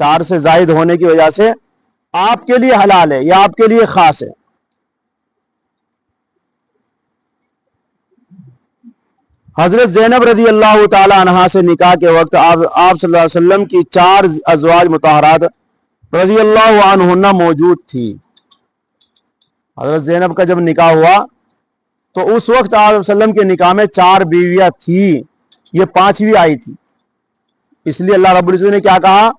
4 سے زائد ہونے کی وجہ سے آپ کے لیے حلال ہے یا آپ کے لیے خاص ہے. حضرت زینب رضی اللہ تعالی عنہا سے نکاح کے وقت آپ صلی اللہ علیہ وسلم کی 4 ازواج مطہرات رضی اللہ عنہن موجود تھی. حضرت زینب کا جب نکاح ہوا تو اس وقت آپ صلی اللہ علیہ وسلم کے نکاح میں 4 بیویاں تھی، یہ 5ویں آئی تھی. اس لیے اللہ رب العزت نے کیا کہا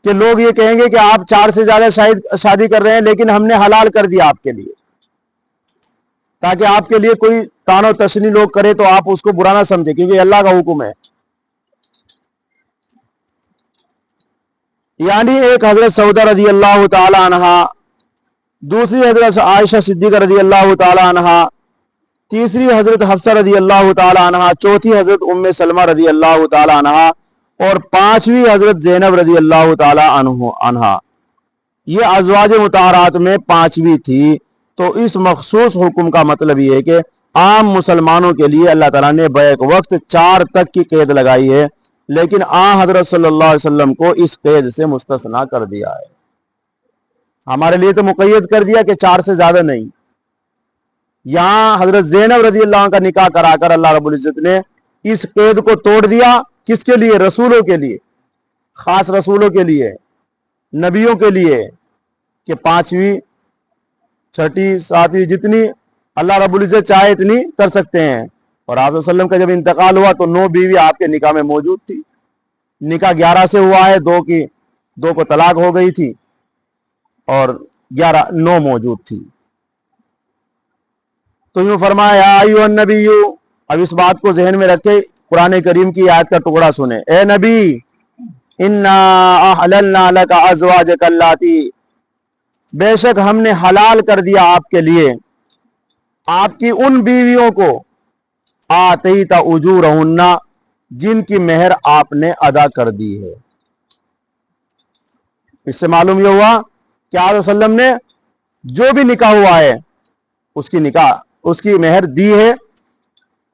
کہ لوگ یہ کہیں گے کہ آپ 4 سے زیادہ شادی کر رہے ہیں، لیکن ہم نے حلال کر دیا آپ کے لیے، تاکہ آپ کے لیے کوئی تان و تشنی لوگ کرے تو آپ اس کو برا نہ سمجھے، کیونکہ یہ اللہ کا حکم ہے. یعنی ایک حضرت سعودہ رضی اللہ تعالی عنہا، دوسری حضرت عائشہ صدیقہ رضی اللہ تعالی عنہا، تیسری حضرت حفصہ رضی اللہ تعالی عنہا، چوتھی حضرت ام سلمہ رضی اللہ تعالی عنہا، اور 5ویں حضرت زینب رضی اللہ تعالی عنہا. یہ ازواج مطہرات میں 5ویں تھی. تو اس مخصوص حکم کا مطلب یہ ہے کہ عام مسلمانوں کے لیے اللہ تعالیٰ نے بیک وقت 4 تک کی قید لگائی ہے، لیکن حضرت صلی اللہ علیہ وسلم کو اس قید سے مستثنا کر دیا ہے. ہمارے لیے تو مقید کر دیا کہ 4 سے زیادہ نہیں. یہاں حضرت زینب رضی اللہ عنہ کا نکاح کرا کر اللہ رب العزت نے اس قید کو توڑ دیا. کس کے لیے؟ رسولوں کے لیے، خاص رسولوں کے لیے، نبیوں کے لیے، کہ 5ویں 6ٹھی 7ویں جتنی اللہ رب العزت چاہے اتنی کر سکتے ہیں. اور آپ صلی اللہ علیہ وسلم کا جب انتقال ہوا تو 9 بیوی آپ کے نکاح میں موجود تھی. نکاح 11 سے ہوا ہے، 2 کو طلاق ہو گئی تھی اور 9 موجود تھی. تو یوں فرمایا یا ایھا النبی، اب اس بات کو ذہن میں رکھے قرآن کریم کی آیت کا ٹکڑا سنیں. اے نبی، انا احللنا لک ازواجک اللاتی، بے شک ہم نے حلال کر دیا آپ کے لیے آپ کی ان بیویوں کو آتیت اجورہن، جن کی مہر آپ نے ادا کر دی ہے. اس سے معلوم یہ ہوا کہ آپ صلی اللہ علیہ وسلم نے جو بھی نکاح ہوا ہے اس کی مہر دی ہے.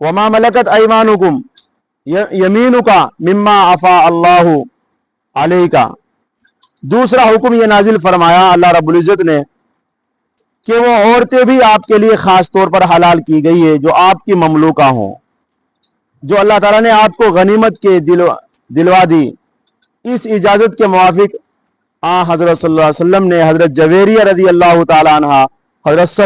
وما ملکت ایمانکم یمینک مما افاء اللہ علیک. دوسرا حکم یہ نازل فرمایا اللہ رب العزت نے کہ وہ عورتیں بھی آپ کے لیے خاص طور پر حلال کی گئی ہے جو آپ کی مملوکہ ہوں، جو اللہ تعالیٰ نے آپ کو غنیمت کے دلوا دی. اس اجازت کے موافق حضرت صلی اللہ علیہ وسلم نے حضرت جویریہ رضی اللہ تعالی عنہ، حضرت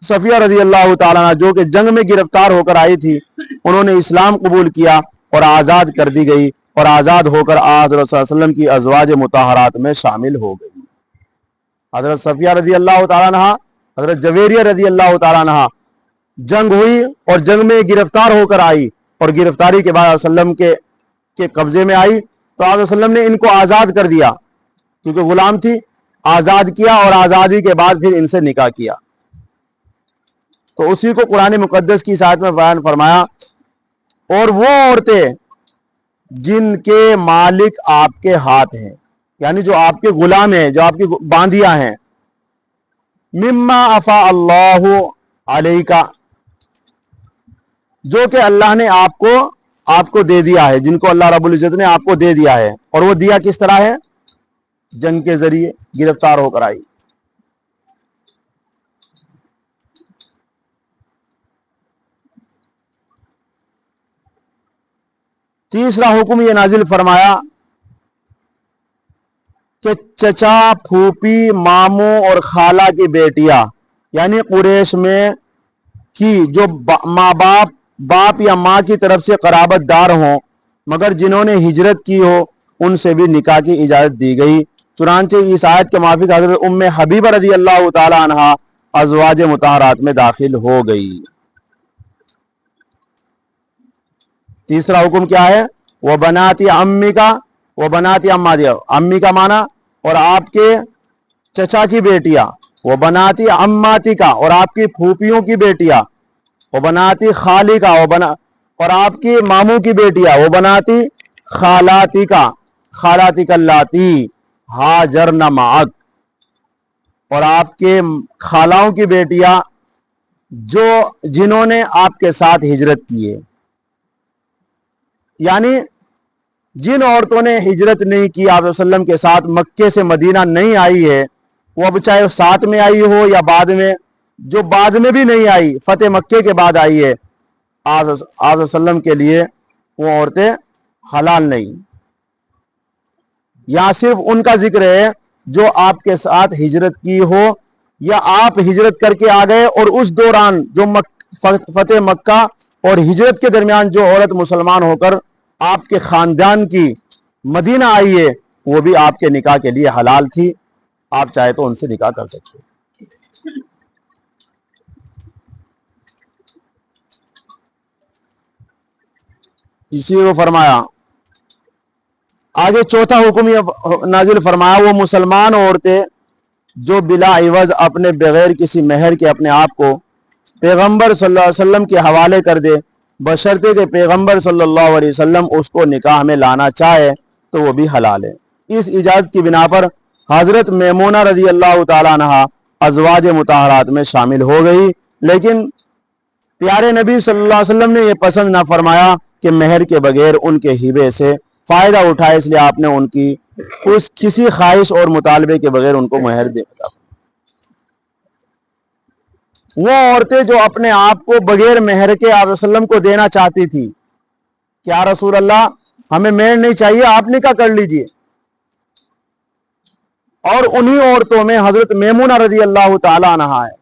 صفیہ رضی اللہ تعالی عنہ جو کہ جنگ میں گرفتار ہو کر آئی تھی، انہوں نے اسلام قبول کیا اور آزاد کر دی گئی، اور آزاد ہو کر حضرت صلی اللہ علیہ وسلم کی ازواج مطہرات میں شامل ہو گئی. حضرت صفیہ رضی اللہ تعالی عنہ، حضرت جویریہ رضی اللہ تعالی عنہ جنگ ہوئی اور جنگ میں گرفتار ہو کر آئی، اور گرفتاری کے بعد صلی اللہ علیہ وسلم کے قبضے میں آئی تو آپ صلی اللہ علیہ وسلم نے ان کو آزاد کر دیا، کیونکہ غلام تھی، آزاد کیا اور آزادی کے بعد پھر ان سے نکاح کیا. تو اسی کو قرآن مقدس کی آیت میں بیان فرمایا. اور وہ عورتیں جن کے مالک آپ کے ہاتھ ہیں، یعنی جو آپ کے غلام ہیں، جو آپ کی باندیاں ہیں، مما افاء اللہ علیک، جو کہ اللہ نے آپ کو دے دیا ہے، جن کو اللہ رب العزت نے آپ کو دے دیا ہے. اور وہ دیا کس طرح ہے؟ جنگ کے ذریعے گرفتار ہو کر آئی. تیسرا حکم یہ نازل فرمایا کہ چچا، پھوپھی، ماموں اور خالہ کی بیٹیاں، یعنی قریش میں کی جو ماں باپ یا ماں کی طرف سے قرابت دار ہوں مگر جنہوں نے ہجرت کی ہو، ان سے بھی نکاح کی اجازت دی گئی. چنانچہ اس آیت کے موافق حضرت ام حبیبہ رضی اللہ تعالی عنہا ازواج مطہرات میں داخل ہو گئی. تیسرا حکم کیا ہے؟ وہ بناتی امی کا، وہ بناتی امادیا، امی کا معنی اور آپ کے چچا کی بیٹیاں، وہ بناتی اماتی کا اور آپ کی پھوپھیوں کی بیٹیاں، وہ بناتی خالی کا اور آپ کی ماموں کی بیٹیاں، وہ بناتی خالاتی کا، خالاتی کا لاتی ہاجرن معک، اور آپ کے خالاؤں کی بیٹیاں جنہوں نے آپ کے ساتھ ہجرت کی ہے. یعنی جن عورتوں نے ہجرت نہیں کی آپ صلی اللہ علیہ وسلم کے ساتھ، مکے سے مدینہ نہیں آئی ہے، وہ اب چاہے ساتھ میں آئی ہو یا بعد میں، جو بعد میں بھی نہیں آئی، فتح مکے کے بعد آئی ہے، آپ صلی اللہ علیہ وسلم کے لیے وہ عورتیں حلال نہیں۔ یہاں صرف ان کا ذکر ہے جو آپ کے ساتھ ہجرت کی ہو، یا آپ ہجرت کر کے آ گئے اور اس دوران جو فتح مکہ اور ہجرت کے درمیان جو عورت مسلمان ہو کر آپ کے خاندان کی مدینہ آئی ہے، وہ بھی آپ کے نکاح کے لیے حلال تھی، آپ چاہے تو ان سے نکاح کر سکتے۔ اسی کو فرمایا آگے چوتھا حکم یہ نازل فرمایا، وہ مسلمان عورتیں جو بلا عوض اپنے بغیر کسی مہر کے اپنے آپ کو پیغمبر صلی اللہ علیہ وسلم کے حوالے کر دے، بشرطے کہ پیغمبر صلی اللہ علیہ وسلم اس کو نکاح میں لانا چاہے تو وہ بھی حلال ہے۔ اس اجازت کی بنا پر حضرت میمونہ رضی اللہ تعالیٰ عنہا ازواج مطہرات میں شامل ہو گئی، لیکن پیارے نبی صلی اللہ علیہ وسلم نے یہ پسند نہ فرمایا کہ مہر کے بغیر ان کے ہبے سے فائدہ اٹھائے، اس لیے آپ نے ان کی کسی خواہش اور مطالبے کے بغیر ان کو مہر دے دیا۔ وہ عورتیں جو اپنے آپ کو بغیر مہر کے آپ وسلم کو دینا چاہتی تھی کہ یا رسول اللہ ہمیں مہر نہیں چاہیے، آپ نکاح کر لیجئے، اور انہی عورتوں میں حضرت میمونہ رضی اللہ تعالی عنہا ہے،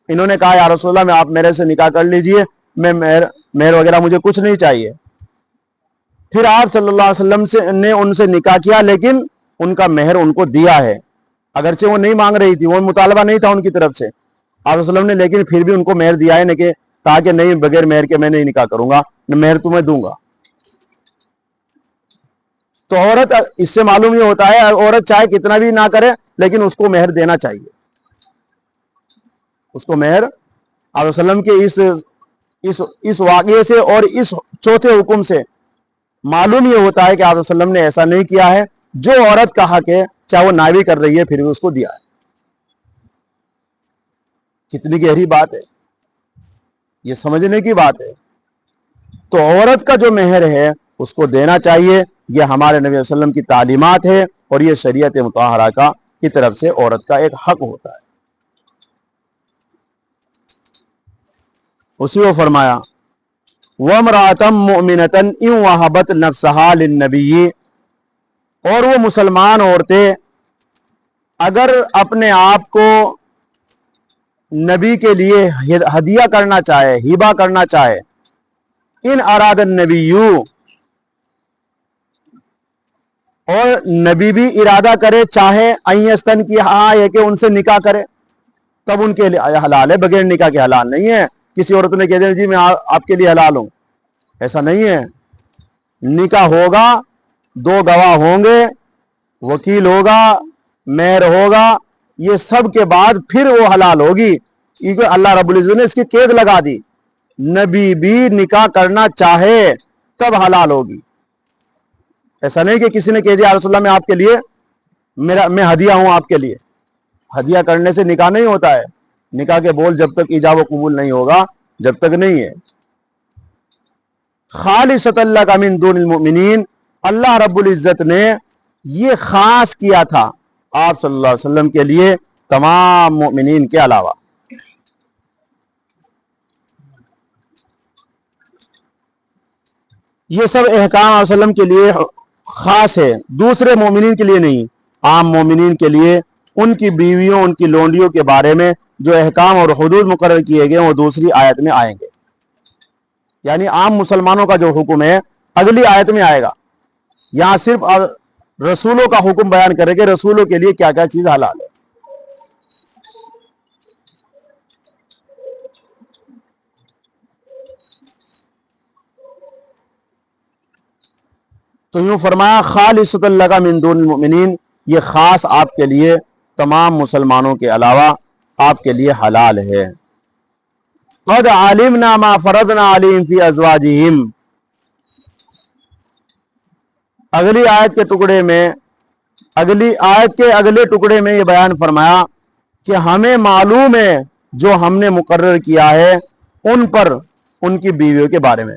انہوں نے کہا یا رسول اللہ آپ میرے سے نکاح کر لیجئے، میں مہر وغیرہ مجھے کچھ نہیں چاہیے۔ پھر آپ صلی اللہ علیہ وسلم نے ان سے نکاح کیا، لیکن ان کا مہر ان کو دیا ہے، اگرچہ وہ نہیں مانگ رہی تھی، وہ مطالبہ نہیں تھا ان کی طرف سے، آپ صلی اللہ علیہ وسلم نے لیکن پھر بھی ان کو مہر دیا ہے، کہ کہا کہ نہیں، بغیر مہر کے میں نہیں نکاح کروں گا، میں مہر تمہیں دوں گا۔ تو عورت، اس سے معلوم یہ ہوتا ہے عورت چاہے کتنا بھی نہ کرے لیکن اس کو مہر دینا چاہیے، اس کو مہر آپ صلی اللہ علیہ وسلم کے اس واقعے سے اور اس چوتھے حکم سے معلوم یہ ہوتا ہے کہ آپ صلی اللہ علیہ وسلم نے ایسا نہیں کیا ہے، جو عورت کا حق ہے چاہے وہ نہ بھی کر رہی ہے پھر بھی اس کو دیا ہے۔ کتنی گہری بات ہے، یہ سمجھنے کی بات ہے۔ تو عورت کا جو مہر ہے اس کو دینا چاہیے، یہ ہمارے نبی صلی اللہ علیہ وسلم کی تعلیمات ہے، اور یہ شریعت مطہرہ کی طرف سے عورت کا ایک حق ہوتا ہے۔ اسی کو فرمایا وَامْرَأَةً مُؤْمِنَةً إِنْ وَهَبَتْ نَفْسَهَا لِلنَّبِيِّ، اور وہ مسلمان عورتیں اگر اپنے آپ کو نبی کے لیے ہدیہ کرنا چاہے، ہبہ کرنا چاہے، ان اراد النبی، اور نبی بھی ارادہ کرے چاہے ایستن کی، ہاں یہ کہ ان سے نکاح کرے، تب ان کے لیے حلال ہے، بغیر نکاح کے حلال نہیں ہے۔ کسی عورت نے کہہ دیا جی میں آپ کے لیے حلال ہوں، ایسا نہیں ہے۔ نکاح ہوگا، دو گواہ ہوں گے، وکیل ہوگا، مہر ہوگا، یہ سب کے بعد پھر وہ حلال ہوگی، کیونکہ اللہ رب العزت نے اس کی قید لگا دی، نبی بھی نکاح کرنا چاہے تب حلال ہوگی۔ ایسا نہیں کہ کسی نے کہہ دیا رسول اللہ میں آپ کے لیے میں ہدیہ ہوں، آپ کے لیے ہدیہ کرنے سے نکاح نہیں ہوتا ہے، نکاح کے بول جب تک ایجاب و قبول نہیں ہوگا جب تک نہیں ہے۔ خالصۃ لک من دون المؤمنین، اللہ رب العزت نے یہ خاص کیا تھا آپ صلی اللہ علیہ وسلم کے لیے تمام مومنین کے علاوہ۔ یہ سب احکام آپ صلی اللہ علیہ وسلم کے لیے خاص ہے، دوسرے مومنین کے لیے نہیں، عام مومنین کے لیے ان کی بیویوں، ان کی لونڈیوں کے بارے میں جو احکام اور حدود مقرر کیے گئے وہ دوسری آیت میں آئیں گے، یعنی عام مسلمانوں کا جو حکم ہے اگلی آیت میں آئے گا، یہاں صرف رسولوں کا حکم بیان کرے کہ رسولوں کے لیے کیا کیا چیز حلال ہے۔ تو یوں فرمایا خالصۃ لک من دون المؤمنین، یہ خاص آپ کے لیے تمام مسلمانوں کے علاوہ آپ کے لیے حلال ہے۔ قد علمنا ما فرضنا علیہم فی ازواجہم، اگلی آیت کے ٹکڑے میں، اگلی آیت کے اگلے ٹکڑے میں یہ بیان فرمایا کہ ہمیں معلوم ہے جو ہم نے مقرر کیا ہے ان پر ان کی بیویوں کے بارے میں۔